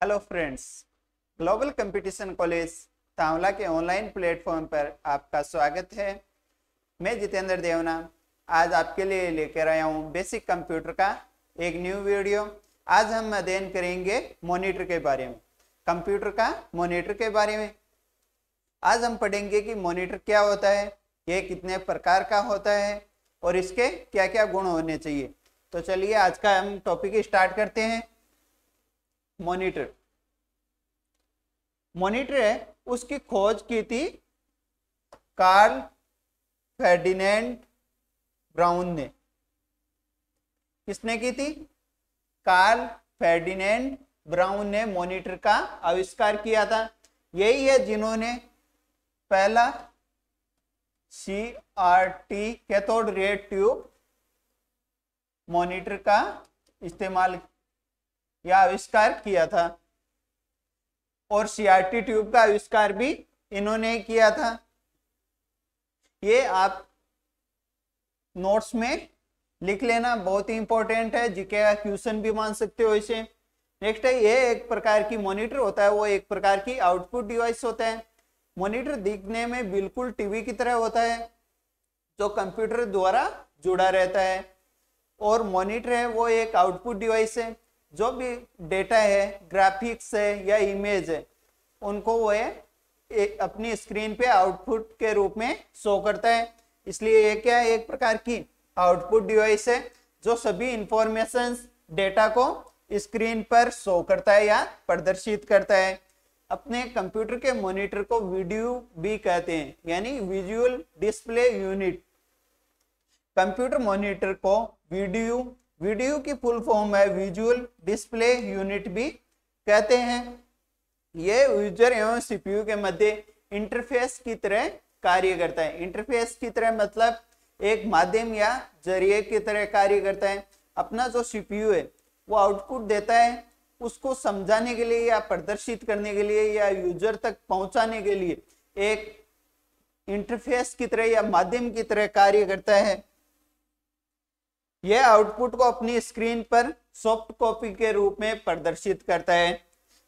Hello friends, global competition college Tanwla के online platform पर आपका स्वागत है। मैं जितेंद्र देवना आज आपके लिए लेकर आया हूँ बेसिक कंप्यूटर का एक न्यू वीडियो। आज हम अध्ययन करेंगे मॉनिटर के बारे में, कंप्यूटर का मॉनिटर के बारे में। आज हम पढ़ेंगे कि मॉनिटर क्या होता है, ये कितने प्रकार का होता है और इसके क्या क्या गुण होने चाहिए। तो चलिए आज का हम टॉपिक स्टार्ट करते हैं। मॉनिटर है, उसकी खोज की थी कार्ल फर्डिनेंड ब्राउन ने। किसने की थी? कार्ल फर्डिनेंड ब्राउन ने मॉनिटर का आविष्कार किया था। यही है जिन्होंने पहला CRT cathode ray tube monitor का इस्तेमाल या आविष्कार किया था, और CRT ट्यूब का आविष्कार भी इन्होंने किया था। ये आप नोट्स में लिख लेना, बहुत ही इंपॉर्टेंट है, जीके का क्वेश्चन भी मान सकते हो इसे। नेक्स्ट है, ये एक प्रकार की मॉनिटर होता है, वो एक प्रकार की आउटपुट डिवाइस होता है। मॉनिटर दिखने में बिल्कुल टीवी की तरह होता है जो कंप्यूटर द्वारा जुड़ा रहता है, और मॉनिटर है वो एक आउटपुट डिवाइस है। जो भी डेटा है, ग्राफिक्स है या इमेज है, उनको वो अपनी स्क्रीन पे आउटपुट के रूप में शो करता है। इसलिए ये क्या है, एक प्रकार की आउटपुट डिवाइस है जो सभी इंफॉर्मेशन डेटा को स्क्रीन पर शो करता है या प्रदर्शित करता है। अपने कंप्यूटर के मॉनिटर को वीडियो भी कहते हैं, यानी visual display unit. Computer monitor को वीडियो की फुल फॉर्म है विजुअल डिस्प्ले यूनिट भी कहते हैं। ये यूजर एवं सीपीयू के मध्य इंटरफेस की तरह कार्य करता है। इंटरफेस की तरह मतलब एक माध्यम या जरिए की तरह कार्य करता है। अपना जो सीपीयू है वो आउटपुट देता है, उसको समझाने के लिए या प्रदर्शित करने के लिए या यूजर तक पहुंचाने के लिए एक इंटरफेस की तरह या माध्यम की तरह कार्य करता है। यह आउटपुट को अपनी स्क्रीन पर सॉफ्ट कॉपी के रूप में प्रदर्शित करता है।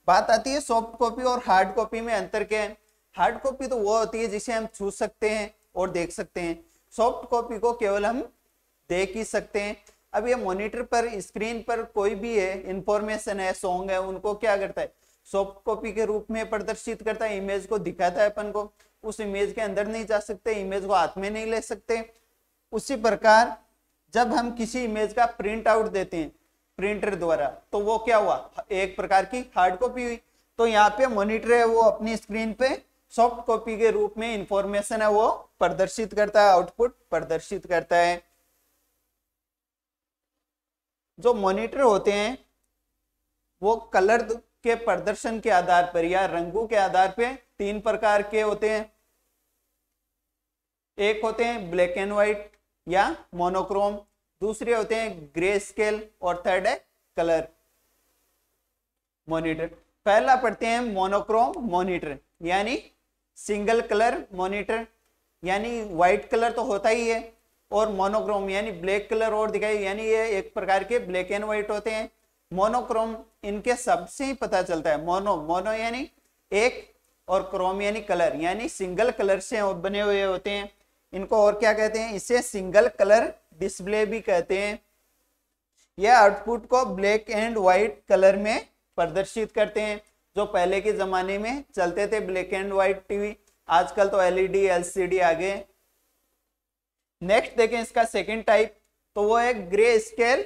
बात आती है सॉफ्ट कॉपी और हार्ड कॉपी में अंतर क्या है। हार्ड कॉपी तो वो होती है जिसे हम छू सकते हैं और देख सकते हैं। सॉफ्ट कॉपी को केवल हम देख ही सकते हैं। अब ये मॉनिटर पर स्क्रीन पर कोई भी है, इंफॉर्मेशन है, सॉन्ग है, उनको क्या करता है, सॉफ्ट कॉपी के रूप में प्रदर्शित करता है। इमेज को दिखाता है अपन को, उस इमेज के अंदर नहीं जा सकते, इमेज को हाथ में नहीं ले सकते। उसी प्रकार जब हम किसी इमेज का प्रिंट आउट देते हैं प्रिंटर द्वारा, तो वो क्या हुआ, एक प्रकार की हार्ड कॉपी हुई। तो यहाँ पे मॉनिटर है वो अपनी स्क्रीन पे सॉफ्ट कॉपी के रूप में इंफॉर्मेशन है वो प्रदर्शित करता है, आउटपुट प्रदर्शित करता है। जो मॉनिटर होते हैं वो कलर के प्रदर्शन के आधार पर या रंगों के आधार पे तीन प्रकार के होते हैं। एक होते हैं ब्लैक एंड व्हाइट या मोनोक्रोम, दूसरे होते हैं ग्रे स्केल, और थर्ड है कलर मॉनिटर। पहला पढ़ते हैं मोनोक्रोम मॉनिटर, यानी सिंगल कलर मॉनिटर, यानी व्हाइट कलर तो होता ही है, और मोनोक्रोम यानी ब्लैक कलर और दिखाई, यानी ये एक प्रकार के ब्लैक एंड व्हाइट होते हैं। मोनोक्रोम इनके सबसे ही पता चलता है। मोनो यानी एक, और क्रोम यानी कलर, यानी सिंगल कलर से बने हुए होते हैं। इनको और क्या कहते हैं, इसे सिंगल कलर डिस्प्ले भी कहते हैं। यह आउटपुट को ब्लैक एंड व्हाइट कलर में प्रदर्शित करते हैं। जो पहले के जमाने में चलते थे ब्लैक एंड व्हाइट टीवी, आजकल तो LED LCD आ गए। नेक्स्ट देखें इसका सेकंड टाइप, तो वो है grey scale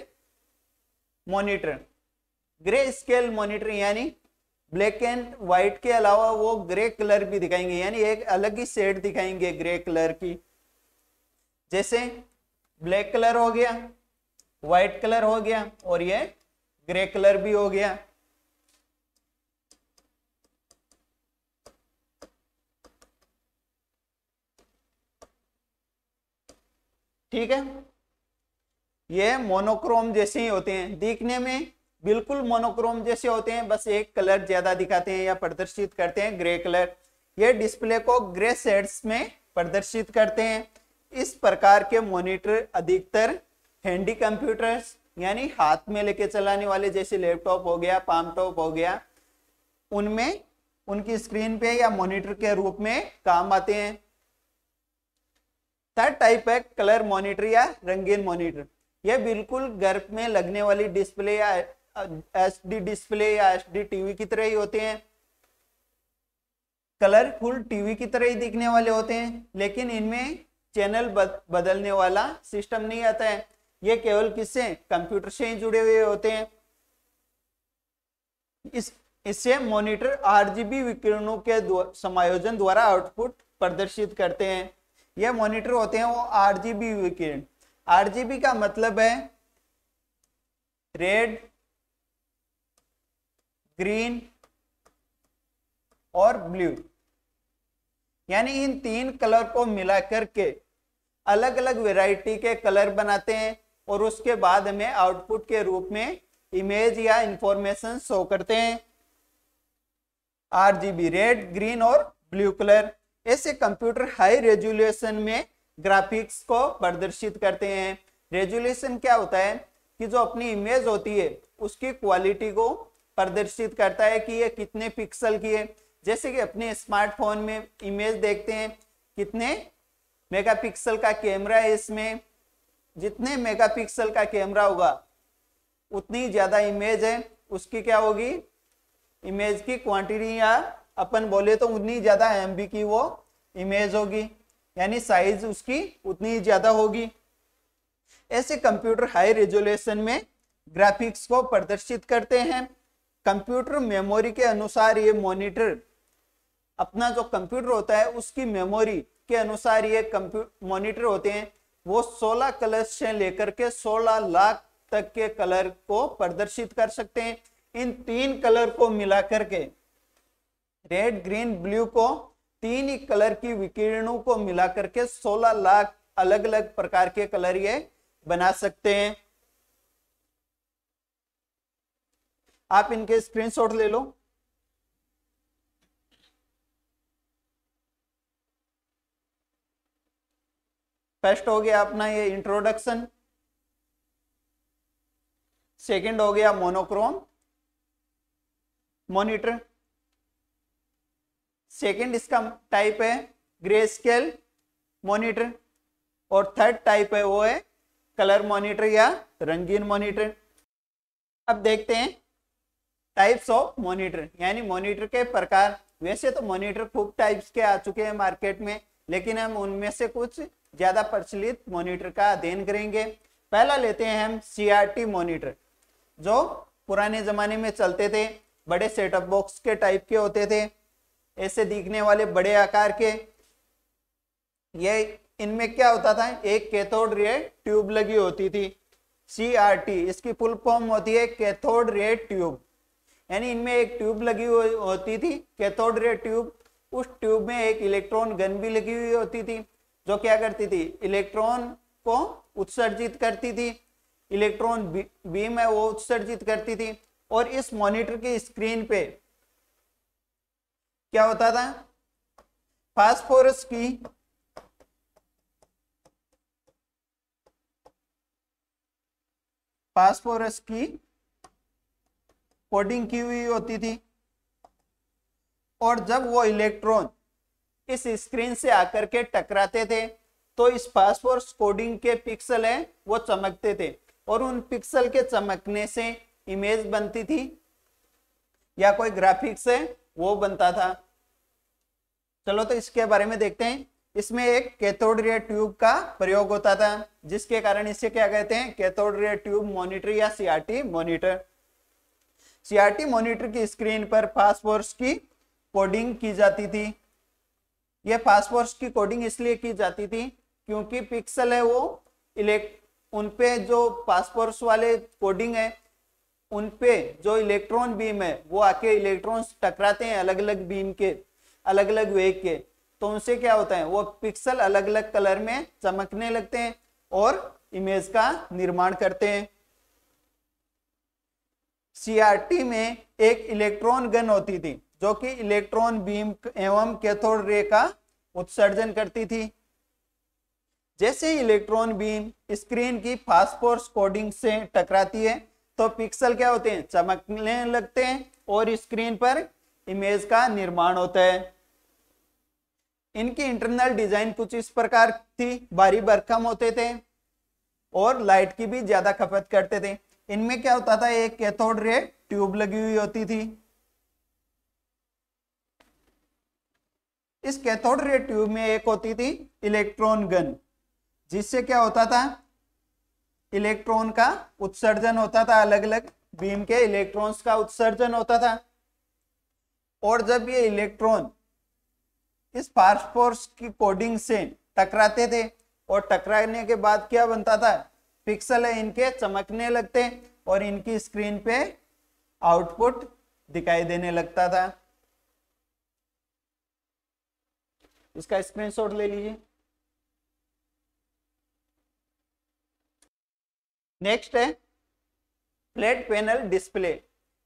monitor. Grey scale monitor यानी ब्लैक एंड व्हाइट के अलावा वो ग्रे कलर भी दिखाएंगे, यानी एक अलग ही शेड दिखाएंगे ग्रे कलर की। जैसे ब्लैक कलर हो गया, व्हाइट कलर हो गया, और ये ग्रे कलर भी हो गया। ठीक है, ये मोनोक्रोम जैसे ही होते हैं, दिखने में बिल्कुल मोनोक्रोम जैसे होते हैं, बस एक कलर ज्यादा दिखाते हैं या प्रदर्शित करते हैं, ग्रे कलर। ये डिस्प्ले को ग्रे शेड्स में प्रदर्शित करते हैं। इस प्रकार के मॉनिटर अधिकतर हैंडी कंप्यूटर्स यानी हाथ में लेके चलाने वाले, जैसे लैपटॉप हो गया, पाम टॉप हो गया, उनमें उनकी स्क्रीन पे या मॉनिटर के रूप में काम आते हैं। थर्ड टाइप है कलर मॉनिटर या रंगीन मॉनिटर। यह बिल्कुल घर में लगने वाली डिस्प्ले या एचडी डिस्प्ले या एचडी टीवी की तरह ही होते हैं, कलरफुल टीवी की तरह ही दिखने वाले होते हैं, लेकिन इनमें चैनल बदलने वाला सिस्टम नहीं आता है। ये केवल किससे, कंप्यूटर से ही जुड़े हुए होते हैं। इससे मॉनिटर आरजीबी विकिरणों के समायोजन द्वारा आउटपुट प्रदर्शित करते हैं। यह मॉनिटर होते हैं वो आरजीबी विकिरण। आरजीबी का मतलब है रेड, ग्रीन और ब्लू, यानी इन तीन कलर को मिलाकर के अलग अलग वैरायटी के कलर बनाते हैं और उसके बाद हमें आउटपुट के रूप में इमेज या इंफॉर्मेशन शो करते हैं। आरजीबी, रेड, ग्रीन और ब्लू कलर। ऐसे कंप्यूटर हाई रेजोल्यूशन में ग्राफिक्स को प्रदर्शित करते हैं। रेजोल्यूशन क्या होता है कि जो अपनी इमेज होती है उसकी क्वालिटी को प्रदर्शित करता है कि ये कितने पिक्सल की है। जैसे कि अपने स्मार्टफोन में इमेज देखते हैं कितने मेगापिक्सल का कैमरा है, इसमें जितने मेगापिक्सल का कैमरा होगा उतनी ज्यादा इमेज है, उसकी क्या होगी, इमेज की क्वांटिटी, या अपन बोले तो उतनी ज्यादा एमबी की वो इमेज होगी, यानी साइज उसकी उतनी ज्यादा होगी। ऐसे कंप्यूटर हाई रेजोल्यूशन में ग्राफिक्स को प्रदर्शित करते हैं। कंप्यूटर मेमोरी के अनुसार ये मॉनिटर, अपना जो कंप्यूटर होता है उसकी मेमोरी के अनुसार ये कंप्यूटर मॉनिटर होते हैं, वो 16 कलर से लेकर के 16 लाख तक के कलर को प्रदर्शित कर सकते हैं। इन तीन कलर को मिलाकर के, रेड, ग्रीन, ब्लू को, तीन ही कलर की विकिरणों को मिलाकर के 16 लाख अलग अलग प्रकार के कलर ये बना सकते हैं। आप इनके स्क्रीनशॉट ले लो। फर्स्ट हो गया अपना ये इंट्रोडक्शन, सेकंड हो गया मोनोक्रोम मॉनिटर, सेकंड इसका टाइप है ग्रे स्केल मॉनिटर, और थर्ड टाइप है वो है कलर मॉनिटर या रंगीन मॉनिटर। अब देखते हैं टाइप्स ऑफ मॉनिटर, यानी मॉनिटर के प्रकार। वैसे तो मॉनिटर खूब टाइप्स के आ चुके हैं मार्केट में, लेकिन हम उनमें से कुछ ज्यादा प्रचलित मॉनिटर का अध्ययन करेंगे। पहला लेते हैं हम सीआरटी मॉनिटर, जो पुराने जमाने में चलते थे, बड़े सेटअप बॉक्स के टाइप के होते थे, ऐसे दिखने वाले बड़े आकार के। ये इनमें क्या होता था, एक कैथोड रे ट्यूब लगी होती थी। सीआरटी इसकी फुल फॉर्म होती है कैथोड रे ट्यूब, यानी इनमें एक ट्यूब लगी हुई होती थी, कैथोड रे ट्यूब। उस ट्यूब में एक इलेक्ट्रॉन गन भी लगी हुई होती थी, जो क्या करती थी, इलेक्ट्रॉन को उत्सर्जित करती थी। इलेक्ट्रॉन बीम है वो उत्सर्जित करती थी। और इस मॉनिटर की स्क्रीन पे क्या होता था, फास्फोरस की कोडिंग की हुई होती थी, और जब वो इलेक्ट्रॉन इस स्क्रीन से आकर के टकराते थे तो इस फास्फोरस कोडिंग के पिक्सल है वो चमकते थे, और उन पिक्सल के चमकने से इमेज बनती थी या कोई ग्राफिक्स है वो बनता था। चलो तो इसके बारे में देखते हैं। इसमें एक कैथोड रे ट्यूब का प्रयोग होता था, जिसके कारण इसे क्या कहते हैं, कैथोड रे ट्यूब मॉनिटर या सीआरटी मॉनिटर। सीआरटी मॉनिटर की स्क्रीन पर फास्फोरस की कोडिंग की जाती थी। यह फास्फोरस की कोडिंग इसलिए की जाती थी क्योंकि पिक्सल है वो उनपे जो फास्फोरस वाले कोडिंग है उनपे जो इलेक्ट्रॉन बीम है वो आके इलेक्ट्रॉन्स टकराते हैं अलग अलग बीम के, अलग अलग वेग के, तो उनसे क्या होता है, वो पिक्सल अलग अलग कलर में चमकने लगते हैं और इमेज का निर्माण करते हैं। सीआरटी में एक इलेक्ट्रॉन गन होती थी जो कि इलेक्ट्रॉन बीम एवं कैथोड रे का उत्सर्जन करती थी। जैसे ही इलेक्ट्रॉन बीम स्क्रीन की फास्फोरस कोडिंग से टकराती है तो पिक्सल क्या होते हैं, चमकने लगते हैं और स्क्रीन पर इमेज का निर्माण होता है। इनकी इंटरनल डिजाइन कुछ इस प्रकार थी, भारी भरकम होते थे और लाइट की भी ज्यादा खपत करते थे। इनमें क्या होता था, एक कैथोड रे ट्यूब लगी हुई होती थी। इस कैथोड रे ट्यूब में एक होती थी इलेक्ट्रॉन गन, जिससे क्या होता था, इलेक्ट्रॉन का उत्सर्जन होता था, अलग अलग बीम के इलेक्ट्रॉन्स का उत्सर्जन होता था। और जब ये इलेक्ट्रॉन इस फास्फोरस की कोडिंग से टकराते थे और टकराने के बाद क्या बनता था, पिक्सल है इनके चमकने लगते और इनकी स्क्रीन पे आउटपुट दिखाई देने लगता था। इसका स्क्रीनशॉट ले लीजिए। नेक्स्ट है फ्लैट पैनल डिस्प्ले,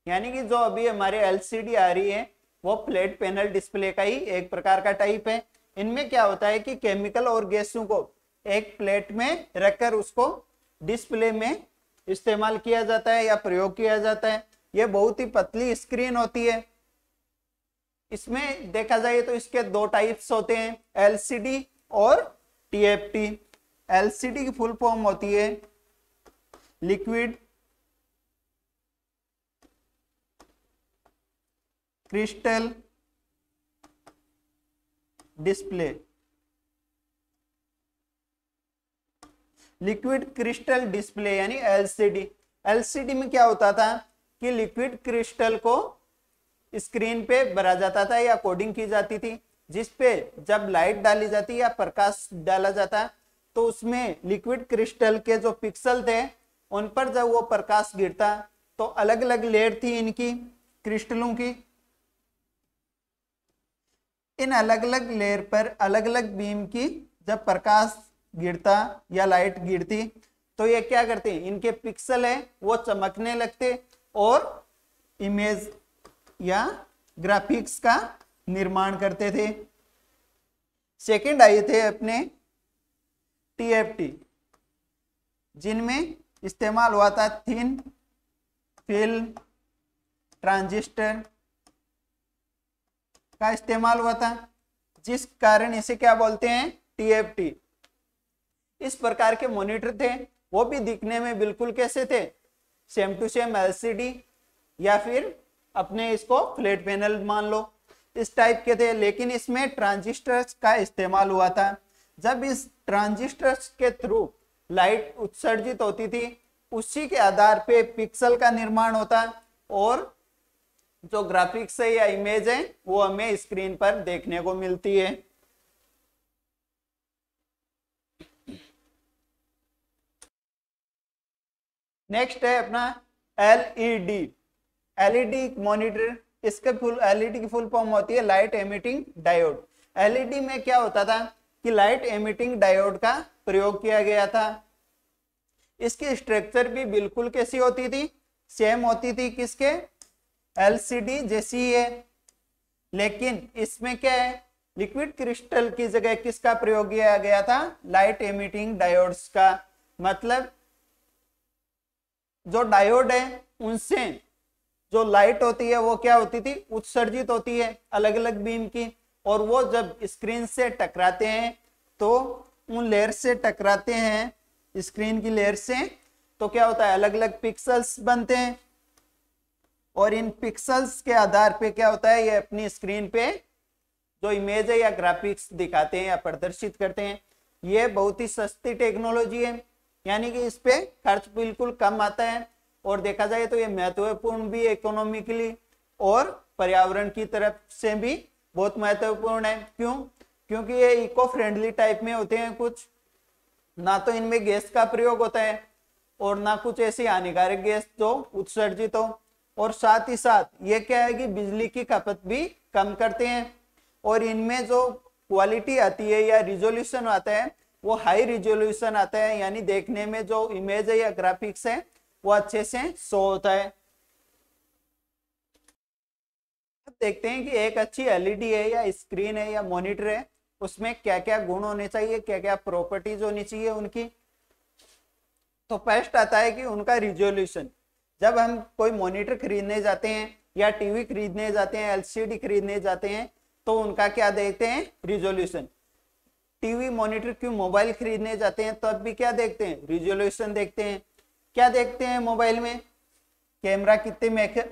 यानी कि जो अभी हमारे एलसीडी आ रही है वो फ्लैट पैनल डिस्प्ले का ही एक प्रकार का टाइप है। इनमें क्या होता है कि केमिकल और गैसों को एक प्लेट में रखकर उसको डिस्प्ले में इस्तेमाल किया जाता है या प्रयोग किया जाता है। यह बहुत ही पतली स्क्रीन होती है। इसमें देखा जाए तो इसके दो टाइप्स होते हैं, एलसीडी और टीएफटी। एलसीडी की फुल फॉर्म होती है liquid crystal display. Liquid crystal display यानी एलसीडी। एलसीडी में क्या होता था कि लिक्विड क्रिस्टल को स्क्रीन पे भरा जाता था या कोडिंग की जाती थी, जिस पे जब लाइट डाली जाती या प्रकाश डाला जाता तो उसमें लिक्विड क्रिस्टल के जो पिक्सल थे उन पर जब वो प्रकाश गिरता तो अलग अलग लेयर थी इनकी क्रिस्टलों की। इन अलग अलग लेयर पर अलग अलग बीम की जब प्रकाश गिरता या लाइट गिरती तो ये क्या करते, इनके पिक्सल है वो चमकने लगते और इमेज या ग्राफिक्स का निर्माण करते थे। सेकंड आए थे अपने टीएफटी, जिनमें इस्तेमाल हुआ था थिन फिल्म ट्रांजिस्टर का इस्तेमाल हुआ था, जिस कारण इसे क्या बोलते हैं, टीएफटी। इस प्रकार के मॉनिटर थे, वो भी दिखने में बिल्कुल कैसे थे, सेम टू सेम एलसीडी या फिर अपने इसको फ्लैट पैनल मान लो, इस टाइप के थे। लेकिन इसमें ट्रांजिस्टर्स का इस्तेमाल हुआ था। जब इस ट्रांजिस्टर्स के थ्रू लाइट उत्सर्जित होती थी उसी के आधार पे पिक्सल का निर्माण होता और जो ग्राफिक्स है या इमेज है वो हमें स्क्रीन पर देखने को मिलती है। नेक्स्ट है अपना एलईडी। एलईडी मॉनिटर, इसके फुल एलईडी की फुल फॉर्म होती है लाइट एमिटिंग डायोड। एलईडी में क्या होता था कि लाइट एमिटिंग डायोड का प्रयोग किया गया था। इसकी स्ट्रक्चर भी बिल्कुल कैसी होती थी, सेम होती थी किसके, एलसीडी जैसी ही है। लेकिन इसमें क्या है, लिक्विड क्रिस्टल की जगह किसका प्रयोग किया गया था, लाइट एमिटिंग डायोड्स का। मतलब जो डायोड है उनसे जो लाइट होती है वो क्या होती थी, उत्सर्जित होती है अलग अलग बीम की, और वो जब स्क्रीन से टकराते हैं तो उन लेयर से टकराते हैं, स्क्रीन की लेयर से, तो क्या होता है, अलग अलग पिक्सल्स बनते हैं और इन पिक्सल्स के आधार पे क्या होता है, ये अपनी स्क्रीन पे जो इमेज है या ग्राफिक्स दिखाते हैं या प्रदर्शित करते हैं। ये बहुत ही सस्ती टेक्नोलॉजी है, यानी कि इस पे खर्च बिल्कुल कम आता है और देखा जाए तो ये महत्वपूर्ण भी इकोनॉमिकली और पर्यावरण की तरफ से भी बहुत महत्वपूर्ण है। क्यों? क्योंकि ये इको फ्रेंडली टाइप में होते हैं कुछ, ना तो इनमें गैस का प्रयोग होता है और ना कुछ ऐसी हानिकारक गैस जो उत्सर्जित हो, और साथ ही साथ ये क्या है कि बिजली की खपत भी कम करते हैं। और इनमें जो क्वालिटी आती है या रिजोल्यूशन आता है वो हाई रिजोल्यूशन आता है, यानी देखने में जो इमेज है या ग्राफिक्स है वो अच्छे से शो होता है। अब देखते हैं कि एक अच्छी एलईडी है या स्क्रीन है या मॉनिटर है उसमें क्या क्या गुण होने चाहिए, क्या क्या प्रॉपर्टीज होनी चाहिए उनकी। तो फर्स्ट आता है कि उनका रिजोल्यूशन। जब हम कोई मॉनिटर खरीदने जाते हैं या टीवी खरीदने जाते हैं, एलसीडी खरीदने जाते हैं, तो उनका क्या देखते हैं, रिजोल्यूशन। टीवी मॉनिटर क्यों मोबाइल खरीदने जाते हैं तब भी क्या देखते हैं, रिजोल्यूशन देखते हैं। क्या देखते हैं मोबाइल में, कैमरा कितने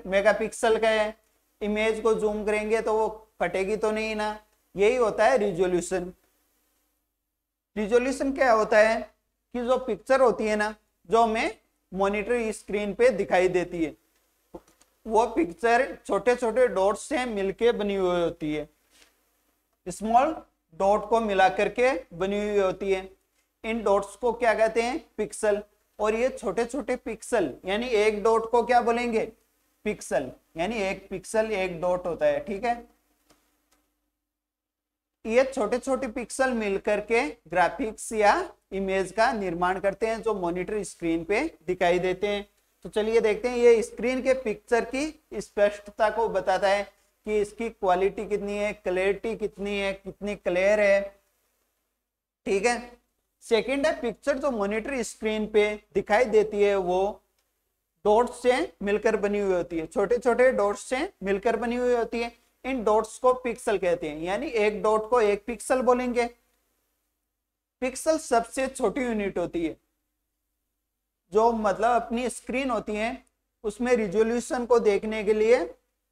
मेगापिक्सल का है, इमेज को जूम करेंगे तो वो फटेगी तो नहीं ना, यही होता है रिजोल्यूशन। रिजोल्यूशन क्या होता है कि जो पिक्चर होती है ना, जो हमें मॉनिटर स्क्रीन पे दिखाई देती है, वो पिक्चर छोटे छोटे डॉट्स से मिलके बनी हुई होती है, स्मॉल डॉट को मिला करके बनी हुई होती है। इन डॉट्स को क्या कहते हैं, पिक्सल। और ये छोटे छोटे पिक्सल, यानी एक डॉट को क्या बोलेंगे, पिक्सल, यानी एक पिक्सल एक डॉट होता है, ठीक है। ये छोटे छोटे पिक्सल मिलकर के ग्राफिक्स या इमेज का निर्माण करते हैं, जो मॉनिटर स्क्रीन पे दिखाई देते हैं। तो चलिए देखते हैं, ये स्क्रीन के पिक्चर की स्पष्टता को बताता है कि इसकी क्वालिटी कितनी है, क्लैरिटी कितनी है, कितनी क्लियर है, ठीक है। सेकंड है, पिक्चर जो मॉनिटर स्क्रीन पे दिखाई देती है वो डॉट्स से मिलकर बनी हुई होती है, छोटे छोटे डॉट्स से मिलकर बनी हुई होती है। इन डॉट्स को पिक्सल कहते हैं, यानी एक डॉट को एक पिक्सल बोलेंगे। पिक्सल सबसे छोटी यूनिट होती है, जो मतलब अपनी स्क्रीन होती है उसमें रिजोल्यूशन को देखने के लिए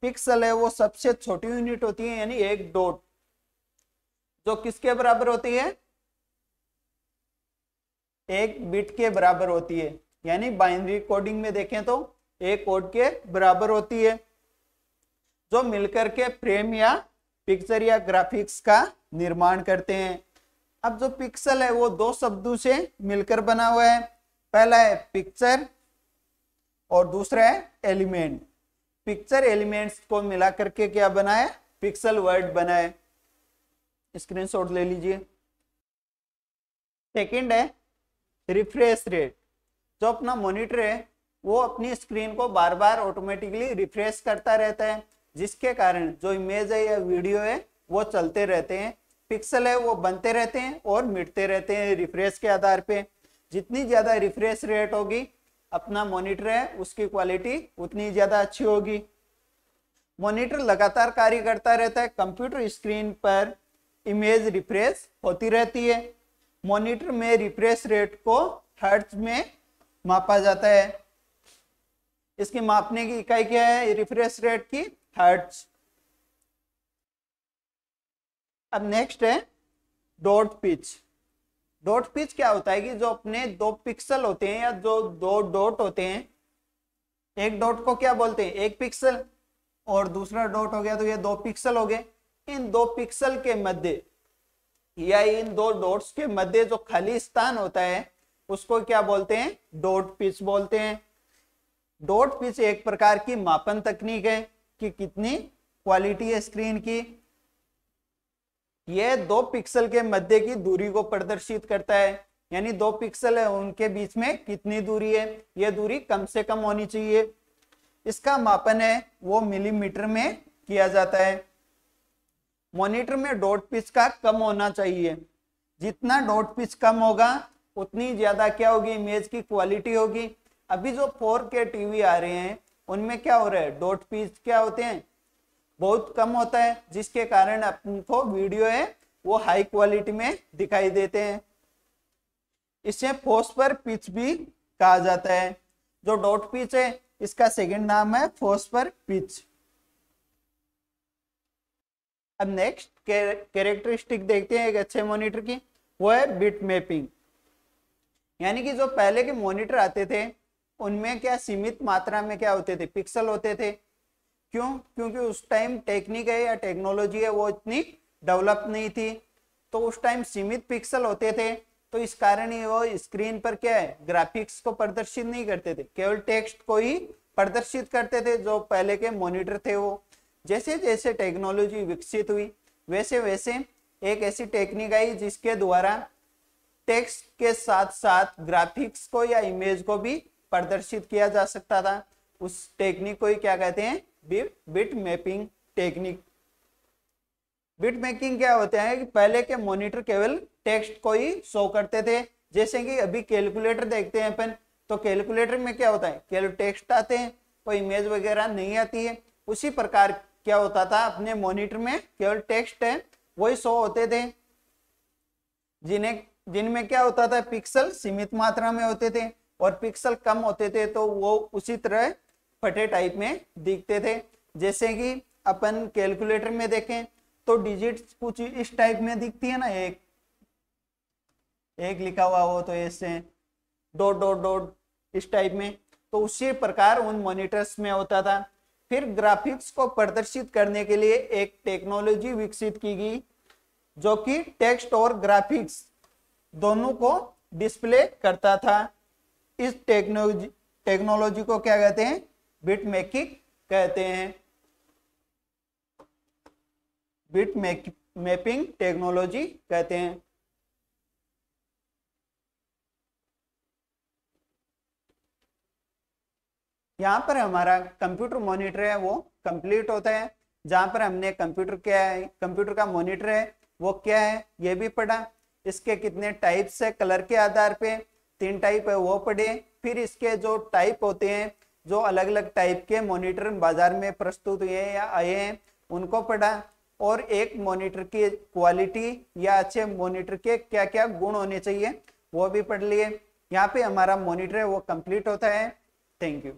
पिक्सल है वो सबसे छोटी यूनिट होती है, यानी एक डॉट, जो किसके बराबर होती है, एक बिट के बराबर होती है, यानी बाइनरी कोडिंग में देखें तो एक कोड के बराबर होती है, जो मिलकर के फ्रेम या पिक्चर या ग्राफिक्स का निर्माण करते हैं। अब जो पिक्सल है वो दो शब्दों से मिलकर बना हुआ है, पहला है पिक्चर और दूसरा है एलिमेंट। पिक्चर एलिमेंट्स को मिला करके क्या बना है, पिक्सल वर्ड बना है। स्क्रीनशॉट ले लीजिए। सेकंड है रिफ्रेश रेट। जो अपना मॉनिटर है वो अपनी स्क्रीन को बार बार ऑटोमेटिकली रिफ्रेश करता रहता है, जिसके कारण जो इमेज है या वीडियो है वो चलते रहते हैं, पिक्सल है वो बनते रहते हैं और मिटते रहते हैं रिफ्रेश के आधार पे। जितनी ज्यादा रिफ्रेश रेट होगी अपना मॉनिटर है उसकी क्वालिटी उतनी ज्यादा अच्छी होगी। मॉनिटर लगातार कार्य करता रहता है, कंप्यूटर स्क्रीन पर इमेज रिफ्रेश होती रहती है। मॉनिटर में रिफ्रेश रेट को हर्ट्ज में मापा जाता है। इसकी मापने की इकाई क्या है, रिफ्रेश रेट की, हर्ट्ज। अब नेक्स्ट है डॉट पिच। डॉट पिच क्या होता है कि जो अपने दो पिक्सल होते हैं या जो दो डॉट होते हैं, एक डॉट को क्या बोलते हैं, एक पिक्सल, और दूसरा डॉट हो गया तो ये दो पिक्सल हो गए। इन दो पिक्सल के मध्य या इन दो डॉट्स के मध्य जो खाली स्थान होता है उसको क्या बोलते हैं, डॉट पिच बोलते हैं। डॉट पिच एक प्रकार की मापन तकनीक है कि कितनी क्वालिटी है स्क्रीन की। यह दो पिक्सल के मध्य की दूरी को प्रदर्शित करता है, यानी दो पिक्सल है उनके बीच में कितनी दूरी है, यह दूरी कम से कम होनी चाहिए। इसका मापन है वो मिलीमीटर में किया जाता है। मॉनिटर में डॉट पिच का कम होना चाहिए। जितना डॉट पिच कम होगा उतनी ज्यादा क्या होगी, इमेज की क्वालिटी होगी। अभी जो 4K टीवी आ रहे हैं उनमें क्या हो रहा है, डॉट पिच क्या होते हैं, बहुत कम होता है, जिसके कारण आपको वीडियो है वो हाई क्वालिटी में दिखाई देते हैं। इसे फॉस्फर पिच भी कहा जाता है। जो डॉट पिच है इसका सेकंड नाम है फॉस्फर पिच। अब नेक्स्ट कैरेक्टरिस्टिक देखते हैं एक अच्छे मॉनिटर की, वो है बिट मैपिंग। यानी कि जो पहले के मॉनिटर आते थे उनमें क्या सीमित मात्रा में क्या होते थे, पिक्सल होते थे। क्यों, क्योंकि उस टाइम टेक्निक है या टेक्नोलॉजी है वो इतनी डेवलप नहीं थी, तो उस टाइम सीमित पिक्सल होते थे, तो इस कारण ही वो स्क्रीन पर क्या है, ग्राफिक्स को प्रदर्शित नहीं करते थे, केवल टेक्स्ट को ही प्रदर्शित करते थे जो पहले के मॉनिटर थे वो। जैसे जैसे टेक्नोलॉजी विकसित हुई वैसे वैसे एक ऐसी टेक्निक आई जिसके द्वारा टेक्स्ट के साथ साथ ग्राफिक्स को या इमेज को भी प्रदर्शित किया जा सकता था। उस टेक्निक को ही क्या कहते हैं, bit mapping technique. Bit mapping क्या होता है कि पहले के मॉनिटर केवल टेक्स्ट को ही शो करते थे। जैसे कि अभी कैलकुलेटर देखते हैं अपन, तो कैलकुलेटर में क्या होता है, केवल टेक्स्ट आते हैं, कोई इमेज वगैरह नहीं आती है। उसी प्रकार क्या होता था, अपने मॉनिटर में केवल टेक्स्ट है वही शो होते थे, जिनमें क्या होता था, पिक्सल सीमित मात्रा में होते थे और पिक्सल कम होते थे तो वो उसी तरह फटे टाइप में दिखते थे। जैसे कि अपन कैलकुलेटर में देखें तो डिजिट्स कुछ इस टाइप में दिखती है ना, एक एक लिखा हुआ हो तो ऐसे डॉट डॉट डॉट इस टाइप में, तो उसी प्रकार उन मॉनिटर्स में होता था। फिर ग्राफिक्स को प्रदर्शित करने के लिए एक टेक्नोलॉजी विकसित की गई जो कि टेक्स्ट और ग्राफिक्स दोनों को डिस्प्ले करता था। इस टेक्नोलॉजी को क्या कहते हैं, बिट मेकिंग कहते हैं। बिट मैपिंग टेक्नोलॉजी कहते हैं। यहाँ पर हमारा कंप्यूटर मॉनिटर है वो कंप्लीट होता है, जहां पर हमने कंप्यूटर क्या है, कंप्यूटर का मॉनिटर है वो क्या है ये भी पढ़ा, इसके कितने टाइप्स है कलर के आधार पे 3 टाइप है वो पढ़े। फिर इसके जो टाइप होते हैं, जो अलग अलग टाइप के मॉनिटर बाजार में प्रस्तुत हुए या आए हैं उनको पढ़ा, और एक मॉनिटर की क्वालिटी या अच्छे मॉनिटर के क्या क्या गुण होने चाहिए वो भी पढ़ लिए। यहाँ पे हमारा मॉनिटर है वो कंप्लीट होता है। Thank you.